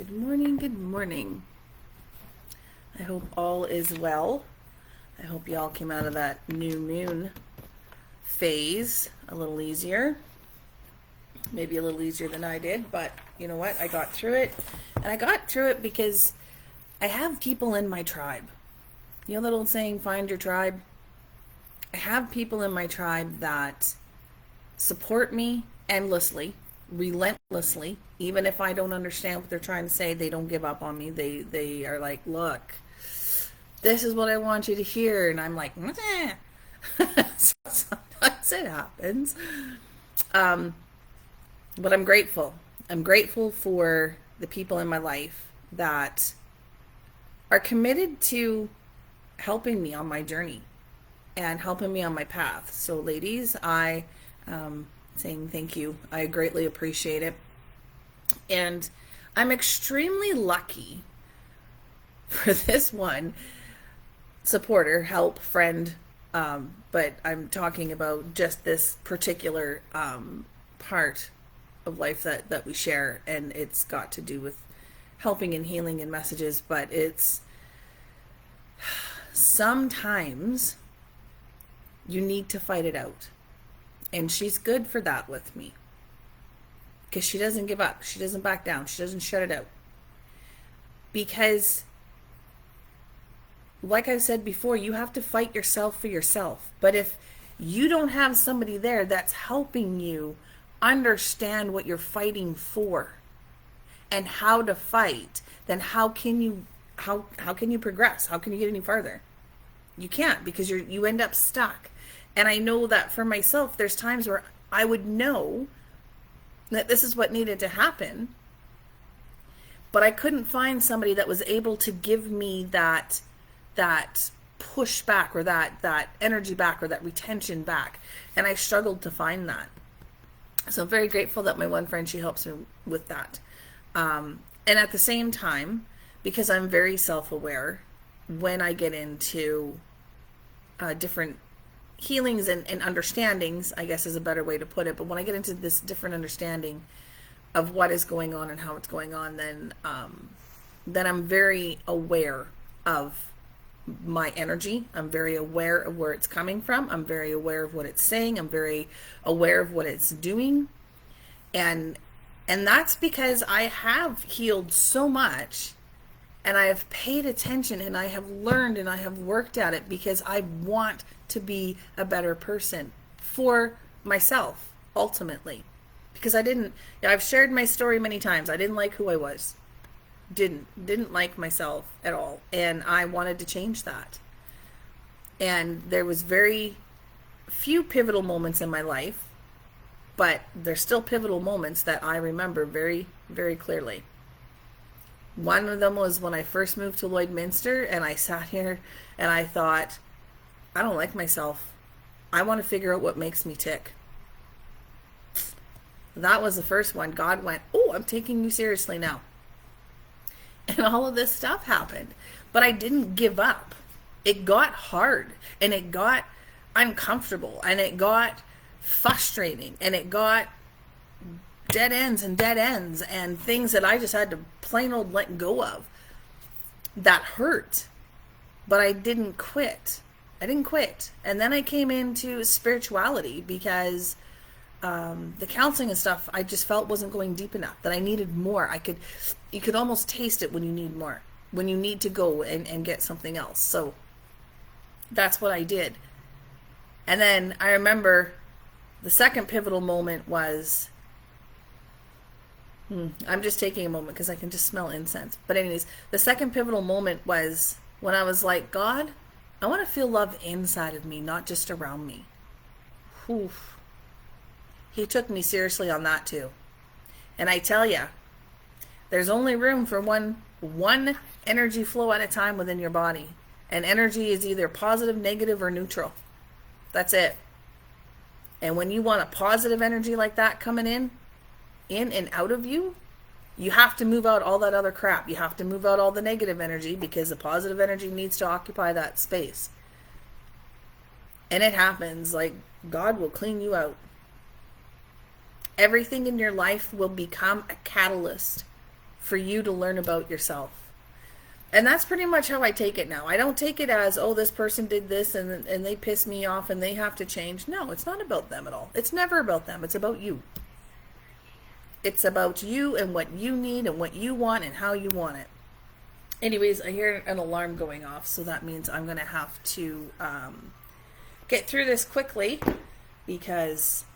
Good morning, good morning. I hope all is well. I hope y'all came out of that new moon phase a little easier. Maybe a little easier than I did, but you know what? I got through it. And I got through it because I have people in my tribe. You know that old saying, find your tribe? I have people in my tribe that support me endlessly, relentlessly. Even if I don't understand what they're trying to say, they don't give up on me. They are like, look, this is what I want you to hear, and I'm like, eh. So sometimes it happens. Um, but I'm grateful. I'm grateful for the people in my life that are committed to helping me on my journey and helping me on my path. So, ladies, I saying thank you. I greatly appreciate it. And I'm extremely lucky for this one supporter, help, friend, but I'm talking about just this particular part of life that we share, and it's got to do with helping and healing and messages, but it's sometimes you need to fight it out. And she's good for that with me. Because she doesn't give up. She doesn't back down. She doesn't shut it out. Because, like I said before, you have to fight yourself for yourself. But if you don't have somebody there that's helping you understand what you're fighting for and how to fight, then how can you progress? How can you get any farther? You can't, because you end up stuck. And I know that for myself, there's times where I would know that this is what needed to happen, but I couldn't find somebody that was able to give me that push back, or that energy back, or that retention back. And I struggled to find that. So I'm very grateful that my one friend, she helps me with that. And at the same time, because I'm very self-aware, when I get into different healings and understandings, I guess is a better way to put it, but when I get into this different understanding of what is going on and how it's going on, then I'm very aware of my energy. I'm very aware of where it's coming from. I'm very aware of what it's saying. I'm very aware of what it's doing. And that's because I have healed so much, and I have paid attention, and I have learned, and I have worked at it, because I want to be a better person for myself, ultimately. Because I've shared my story many times. I didn't like who I was. Didn't like myself at all. And I wanted to change that. And there was very few pivotal moments in my life, but there's still pivotal moments that I remember very, very clearly. One of them was when I first moved to Lloydminster, and I sat here and I thought, I don't like myself. I want to figure out what makes me tick. That was the first one. God went, oh, I'm taking you seriously now. And all of this stuff happened. But I didn't give up. It got hard, and it got uncomfortable, and it got frustrating, and it got dead ends and things that I just had to plain old let go of. That hurt. But I didn't quit. And then I came into spirituality, because the counseling and stuff, I just felt wasn't going deep enough, that I needed more. You could almost taste it when you need more, when you need to go and get something else. So that's what I did. And then I remember the second pivotal moment was, I'm just taking a moment because I can just smell incense. But anyways, the second pivotal moment was when I was like, God, I want to feel love inside of me, not just around me. Whew. He took me seriously on that too. And I tell you, there's only room for one energy flow at a time within your body. And energy is either positive, negative, or neutral. That's it. And when you want a positive energy like that coming in and out of you, you have to move out all that other crap. You have to move out all the negative energy, because the positive energy needs to occupy that space. And it happens. Like, God will clean you out. Everything in your life will become a catalyst for you to learn about yourself. And that's pretty much how I take it now. I don't take it as, oh, this person did this and they piss me off and they have to change. No, it's not about them at all. It's never about them. It's about you. It's about you and what you need and what you want and how you want it. Anyways, I hear an alarm going off, so that means I'm going to have to get through this quickly because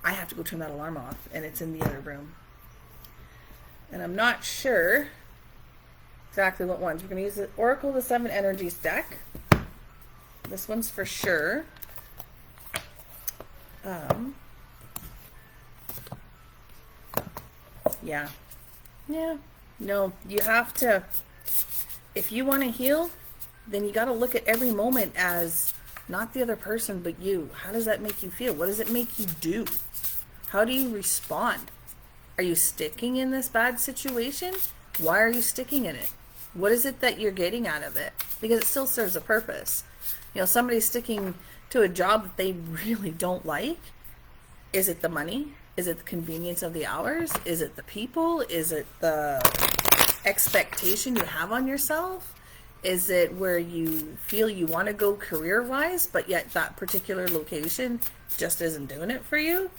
I have to go turn that alarm off and it's in the other room. And I'm not sure exactly what ones. We're going to use the Oracle of the Seven Energies deck. This one's for sure. Yeah. No, you have to, if you want to heal, then you got to look at every moment as not the other person, but you. How does that make you feel? What does it make you do? How do you respond? Are you sticking in this bad situation? Why are you sticking in it? What is it that you're getting out of it? Because it still serves a purpose. You know, somebody's sticking to a job that they really don't like. Is it the money? Is it the convenience of the hours? Is it the people? Is it the expectation you have on yourself? Is it where you feel you want to go career-wise, but yet that particular location just isn't doing it for you?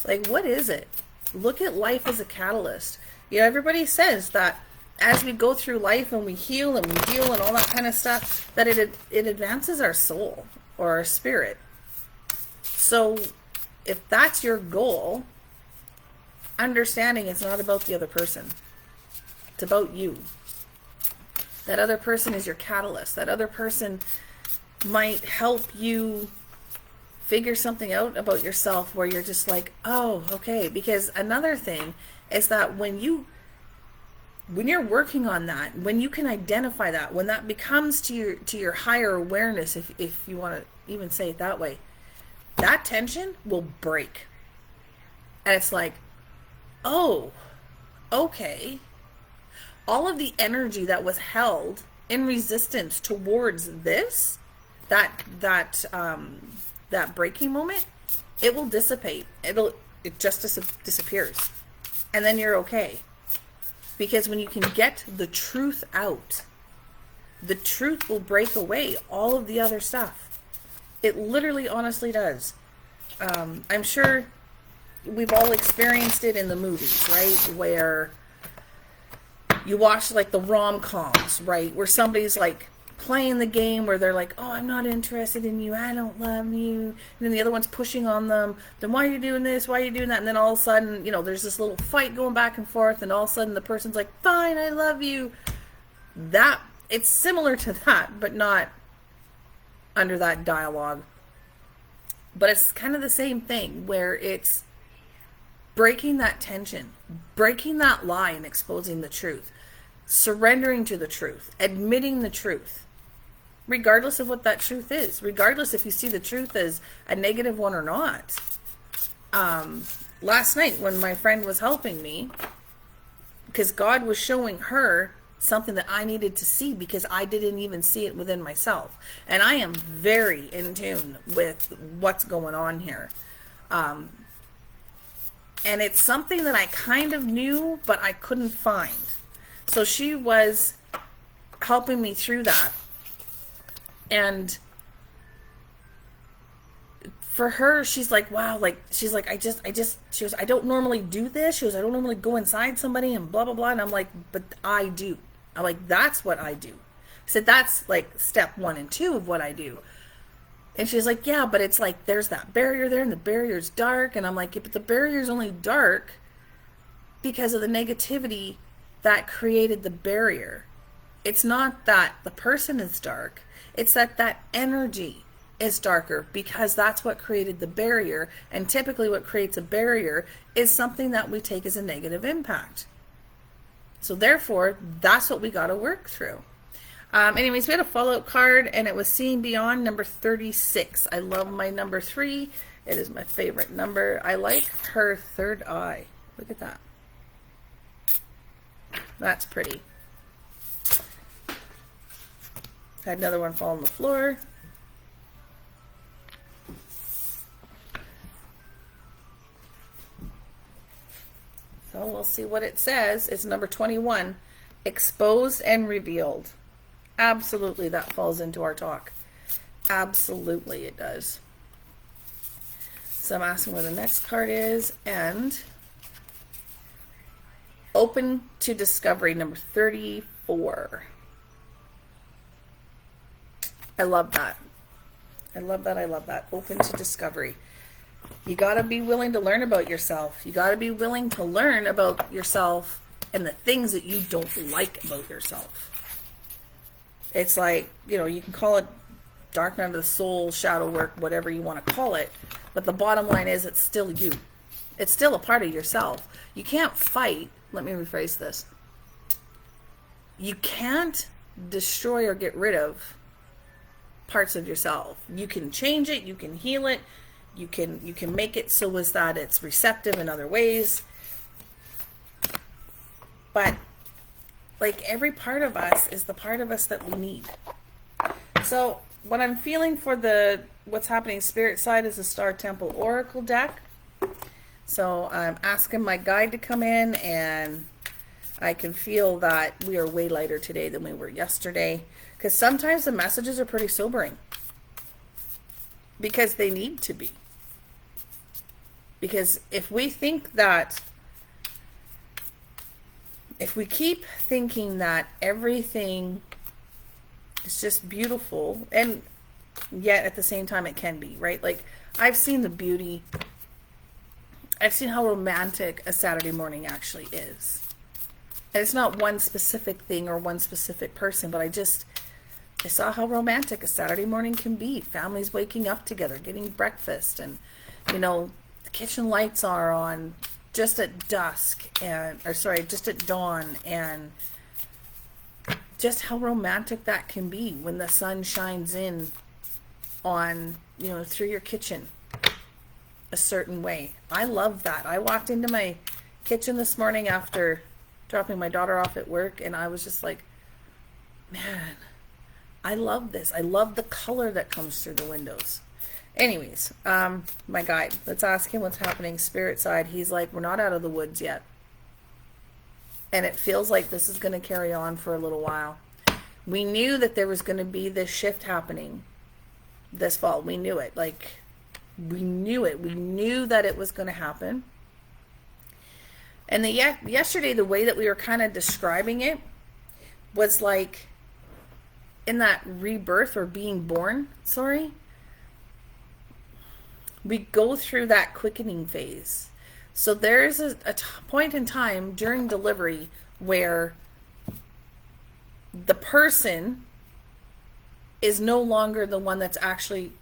Like, what is it? Look at life as a catalyst. You know, everybody says that as we go through life and we heal and all that kind of stuff, that it advances our soul or our spirit. So if that's your goal, understanding it's not about the other person. It's about you. That other person is your catalyst. That other person might help you figure something out about yourself where you're just like, oh, okay. Because another thing is that when you're working on that, when you can identify that, when that becomes to your higher awareness, if you want to even say it that way, that tension will break. And it's like, oh, okay. All of the energy that was held in resistance towards this, that breaking moment, it will dissipate. It just disappears. And then you're okay. Because when you can get the truth out, the truth will break away all of the other stuff. It literally, honestly does. I'm sure we've all experienced it in the movies, right? Where you watch like the rom-coms, right? Where somebody's like playing the game where they're like, oh, I'm not interested in you, I don't love you. And then the other one's pushing on them. Then why are you doing this? Why are you doing that? And then all of a sudden, you know, there's this little fight going back and forth. And all of a sudden the person's like, fine, I love you. It's similar to that, but not under that dialogue. But it's kind of the same thing where it's breaking that tension, breaking that lie and exposing the truth, surrendering to the truth, admitting the truth, regardless of what that truth is, regardless if you see the truth as a negative one or not. Last night when my friend was helping me, because God was showing her something that I needed to see because I didn't even see it within myself. And I am very in tune with what's going on here. And it's something that I kind of knew, but I couldn't find. So she was helping me through that. And for her, she's like, wow, like, she's like, she goes, I don't normally do this. She goes, I don't normally go inside somebody and blah, blah, blah. And I'm like, but I do. I'm like, that's what I do. I said, that's like step 1 and 2 of what I do. And she's like, yeah, but it's like, there's that barrier there and the barrier's dark. And I'm like, yeah, but the barrier's only dark because of the negativity that created the barrier. It's not that the person is dark. It's that energy is darker because that's what created the barrier. And typically what creates a barrier is something that we take as a negative impact. So therefore, that's what we got to work through. Anyways, we had a Fallout card, and it was Seeing Beyond, number 36. I love my number 3. It is my favorite number. I like her third eye. Look at that. That's pretty. Had another one fall on the floor. So we'll see what it says. It's number 21, exposed and revealed. Absolutely, that falls into our talk. Absolutely, it does. So I'm asking where the next card is, and open to discovery, number 34. I love that. I love that. I love that. Open to discovery. You got to be willing to learn about yourself. You got to be willing to learn about yourself and the things that you don't like about yourself. It's like, you know, you can call it dark night of the soul, shadow work, whatever you want to call it. But the bottom line is it's still you. It's still a part of yourself. You can't fight. Let me rephrase this. You can't destroy or get rid of parts of yourself. You can change it, you can heal it, you can make it so as that it's receptive in other ways. But like every part of us is the part of us that we need. So what I'm feeling for the what's happening spirit side is the Star Temple Oracle deck. So I'm asking my guide to come in, and I can feel that we are way lighter today than we were yesterday. Because sometimes the messages are pretty sobering. Because they need to be. Because if we think that, if we keep thinking that everything is just beautiful, and yet at the same time it can be, right? Like, I've seen the beauty, I've seen how romantic a Saturday morning actually is. And it's not one specific thing or one specific person, but I saw how romantic a Saturday morning can be. Families waking up together, getting breakfast, and, you know, the kitchen lights are on just at dusk, just at dawn, and just how romantic that can be when the sun shines in on, you know, through your kitchen a certain way. I love that. I walked into my kitchen this morning after dropping my daughter off at work, and I was just like, man, I love this. I love the color that comes through the windows. Anyways, my guide, let's ask him what's happening spirit side. He's like, we're not out of the woods yet. And it feels like this is going to carry on for a little while. We knew that there was going to be this shift happening this fall. We knew it. Like, we knew it. We knew that it was going to happen. And yesterday, the way that we were kind of describing it was like, in that rebirth or being born, we go through that quickening phase. So there's a point in time during delivery where the person is no longer the one that's actually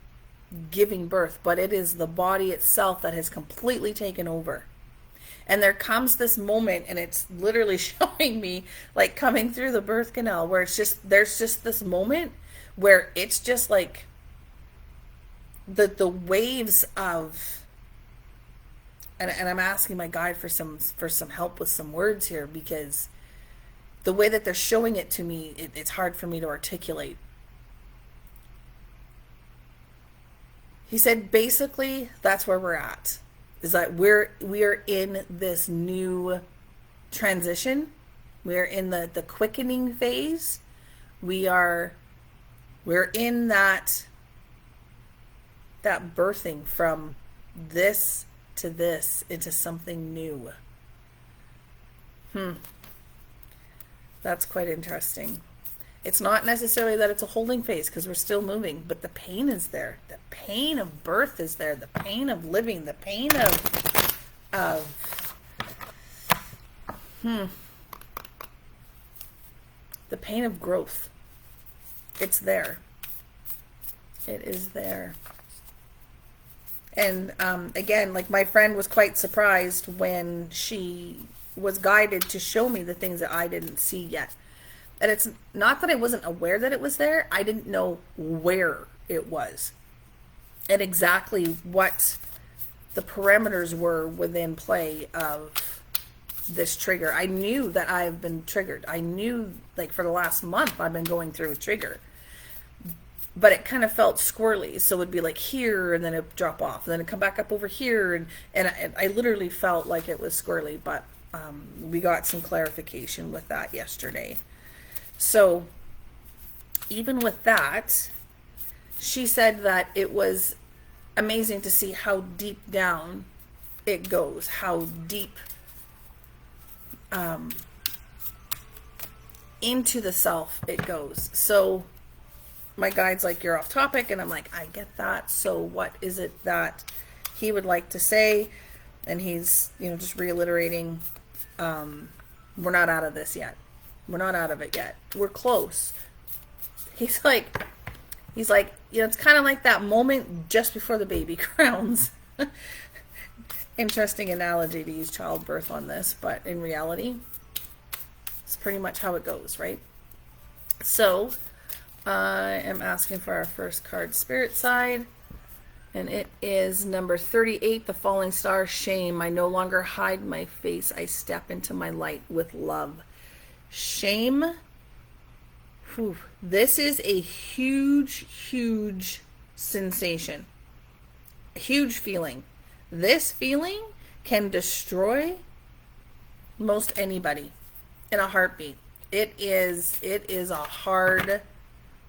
giving birth, but it is the body itself that has completely taken over. And there comes this moment, and it's literally showing me like coming through the birth canal, where there's just this moment where it's just like the waves of, and I'm asking my guide for some help with some words here, because the way that they're showing it to me, it's hard for me to articulate. He said basically that's where we're at. Is that we are in this new transition. We are in the quickening phase. We're in that birthing from this to this into something new. That's quite interesting. It's not necessarily that it's a holding phase, because we're still moving, but the pain is there. The pain of birth is there. The pain of living. The pain the pain of growth. It's there. It is there. And again, like, my friend was quite surprised when she was guided to show me the things that I didn't see yet. And it's not that I wasn't aware that it was there. I didn't know where it was and exactly what the parameters were within play of this trigger. I knew that I've been triggered. I knew, like, for the last month I've been going through a trigger. But it kind of felt squirrely. So it would be like here, and then it'd drop off. And then it'd come back up over here. And I literally felt like it was squirrely. But We got some clarification with that yesterday. So even with that, she said that it was amazing to see how deep down it goes, how deep into the self it goes. So my guide's like, you're off topic, and I'm like, I get that. So what is it that he would like to say? And he's, just reiterating, we're not out of this yet. We're not out of it yet. We're close. He's like, it's kind of like that moment just before the baby crowns. Interesting analogy to use childbirth on this, but in reality, it's pretty much how it goes, right? So I am asking for our first card, Spirit side, and it is number 38, the Falling Star. Shame. I no longer hide my face. I step into my light with love. Shame. Whew. This is a huge, huge sensation. A huge feeling. This feeling can destroy most anybody in a heartbeat. It is a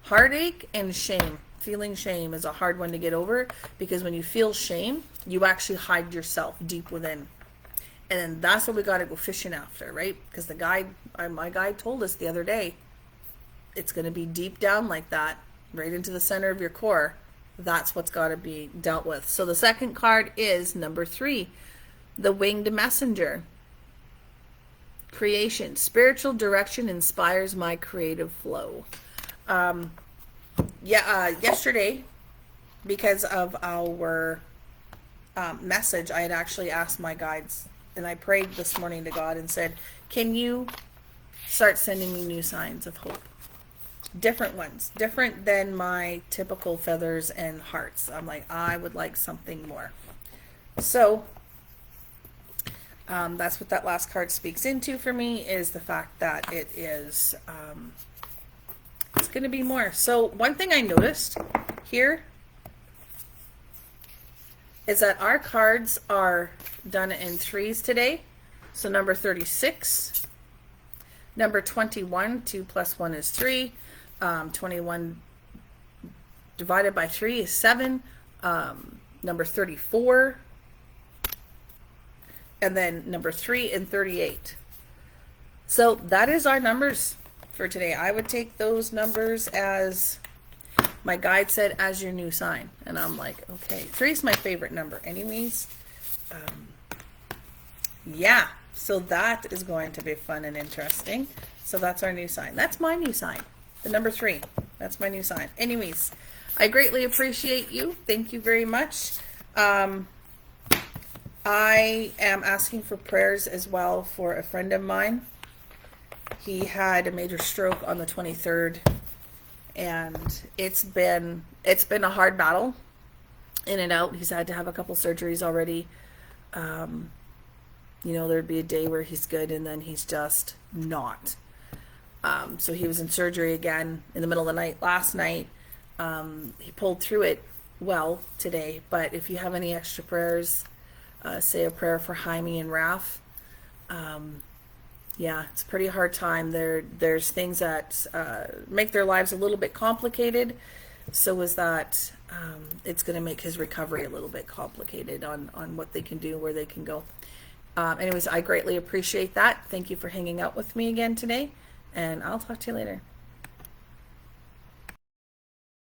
heartache and shame. Feeling shame is a hard one to get over, because when you feel shame, you actually hide yourself deep within. And then that's what we got to go fishing after, right? Because my guide told us the other day, it's going to be deep down like that, right into the center of your core. That's what's got to be dealt with. So the second card is number 3, the Winged Messenger. Creation. Spiritual direction inspires my creative flow. Yesterday, because of our message, I had actually asked my guides, and I prayed this morning to God and said, can you start sending me new signs of hope? Different ones, different than my typical feathers and hearts. I'm like, I would like something more. So that's what that last card speaks into for me, is the fact that it is it's going to be more. So one thing I noticed here is that our cards are done in 3s today. So number 36, number 21, 2 plus 1 is 3. 21 divided by 3 is 7. Number 34. And then number 3 and 38. So that is our numbers for today. I would take those numbers as, my guide said, as your new sign. And I'm like, okay, 3 is my favorite number anyways. Yeah, so that is going to be fun and interesting. So that's our new sign. That's my new sign. The number 3. That's my new sign. Anyways, I greatly appreciate you. Thank you very much. I am asking for prayers as well for a friend of mine. He had a major stroke on the 23rd, and it's been a hard battle, in and out. He's had to have a couple surgeries already. There'd be a day where he's good, and then he's just not. So he was in surgery again in the middle of the night last night. He pulled through it well today, but if you have any extra prayers, say a prayer for Jaime and Raf. It's a pretty hard time. There's things that make their lives a little bit complicated. So is that it's going to make his recovery a little bit complicated on what they can do, where they can go. Anyways, I greatly appreciate that. Thank you for hanging out with me again today, and I'll talk to you later.